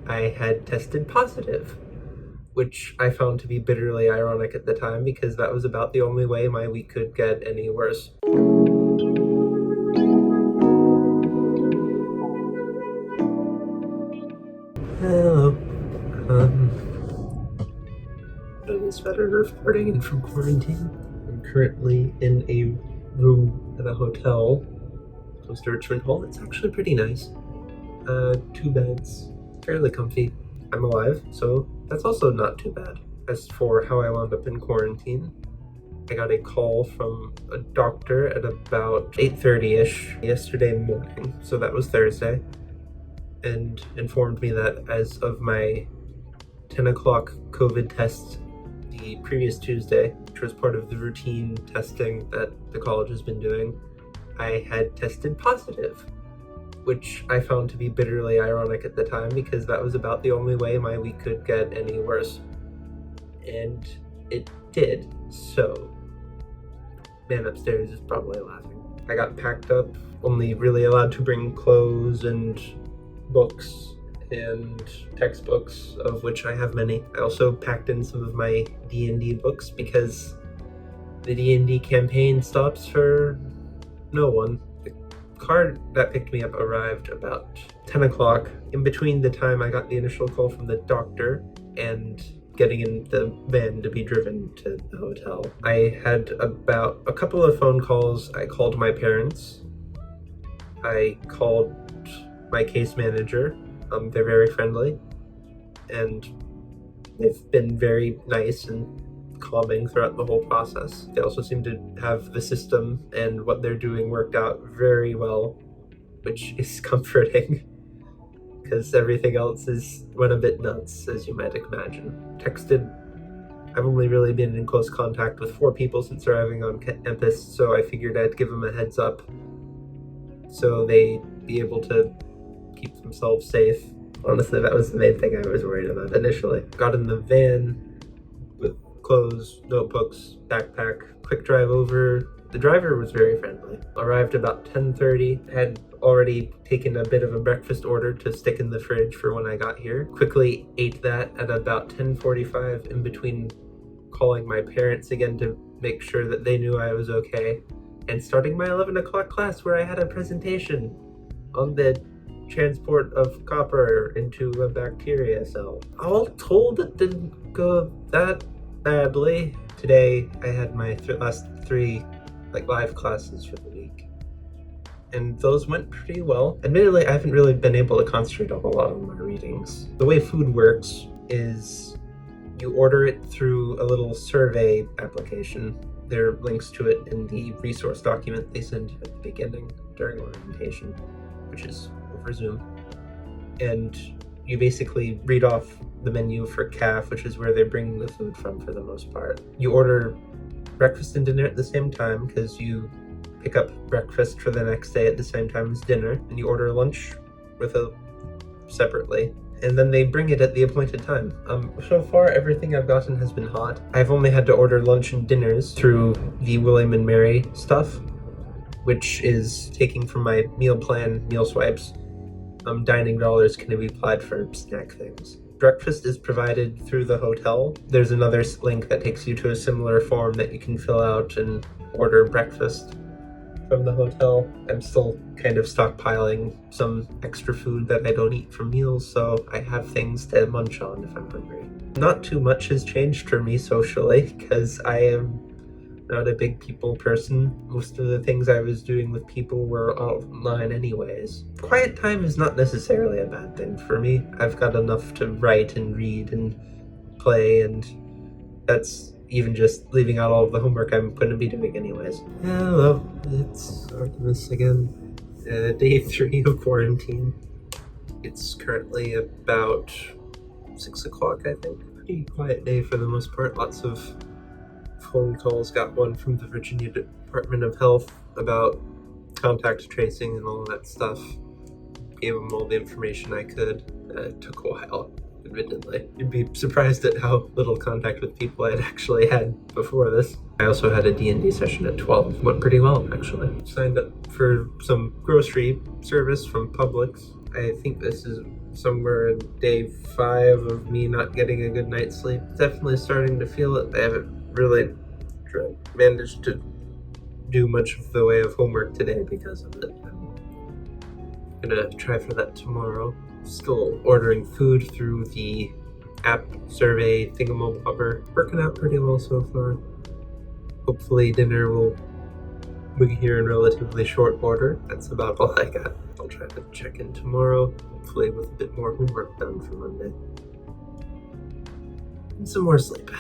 I had tested positive, which I found to be bitterly ironic at the time because that was about the only way my week could get any worse. Hello. Is better reporting in from quarantine. I'm currently in a room at a hotel close to Richmond Hall. It's actually pretty nice. 2 beds, fairly comfy. I'm alive, so that's also not too bad. As for how I wound up in quarantine, I got a call from a doctor at about 8:30ish yesterday morning, so that was Thursday, and informed me that as of my 10 o'clock COVID test the previous Tuesday, which was part of the routine testing that the college has been doing, I had tested positive, which I found to be bitterly ironic at the time because that was about the only way my week could get any worse. And it did. So, man upstairs is probably laughing. I got packed up, only really allowed to bring clothes and books and textbooks, of which I have many. I also packed in some of my D&D books because the D&D campaign stops for no one. The car that picked me up arrived about 10 o'clock, in between the time I got the initial call from the doctor and getting in the van to be driven to the hotel. I had about a couple of phone calls. I called my parents. I called my case manager. They're very friendly, and they've been very nice and calming throughout the whole process. They also seem to have the system and what they're doing worked out very well, which is comforting, because everything else went a bit nuts, as you might imagine. I've only really been in close contact with 4 people since arriving on campus, so I figured I'd give them a heads up so they'd be able to keep themselves safe. Honestly, that was the main thing I was worried about initially. Got in the van with clothes, notebooks, backpack, quick drive over. The driver was very friendly. Arrived about 10:30, had already taken a bit of a breakfast order to stick in the fridge for when I got here. Quickly ate that at about 10:45, in between calling my parents again to make sure that they knew I was okay, and starting my 11 o'clock class where I had a presentation on the transport of copper into a bacteria cell. All told, it didn't go that badly. Today I had my last 3 live classes for the week, and those went pretty well. Admittedly, I haven't really been able to concentrate a whole lot on my readings. The way food works is you order it through a little survey application. There are links to it in the resource document they send at the beginning during orientation, which is over Zoom. And you basically read off the menu for CAF, which is where they're bringing the food from for the most part. You order breakfast and dinner at the same time because you pick up breakfast for the next day at the same time as dinner, and you order lunch separately, and then they bring it at the appointed time. So far, everything I've gotten has been hot. I've only had to order lunch and dinners through the William and Mary stuff, which is taking from my meal plan, meal swipes. Dining dollars can be applied for snack things. Breakfast is provided through the hotel. There's another link that takes you to a similar form that you can fill out and order breakfast from the hotel. I'm still kind of stockpiling some extra food that I don't eat for meals, so I have things to munch on if I'm hungry. Not too much has changed for me socially, because I am not a big people person. Most of the things I was doing with people were online anyways. Quiet time is not necessarily a bad thing for me. I've got enough to write and read and play, and that's even just leaving out all of the homework I'm going to be doing anyways. Hello, it's Artemis again. Day 3 of quarantine. It's currently about 6 o'clock, I think. Pretty quiet day for the most part. Lots of phone calls. Got one from the Virginia Department of Health about contact tracing and all that stuff. Gave them all the information I could. It took a while, admittedly. You'd be surprised at how little contact with people I'd actually had before this. I also had a D&D session at 12. Went pretty well, actually. Signed up for some grocery service from Publix. I think this is somewhere in day 5 of me not getting a good night's sleep. Definitely starting to feel it. I haven't really managed to do much of the way of homework today because of it. I'm gonna try for that tomorrow. Still ordering food through the app survey thingamabobber. Working out pretty well so far. Hopefully dinner will be here in relatively short order. That's about all I got. I'll try to check in tomorrow, hopefully with a bit more homework done for Monday. And some more sleep.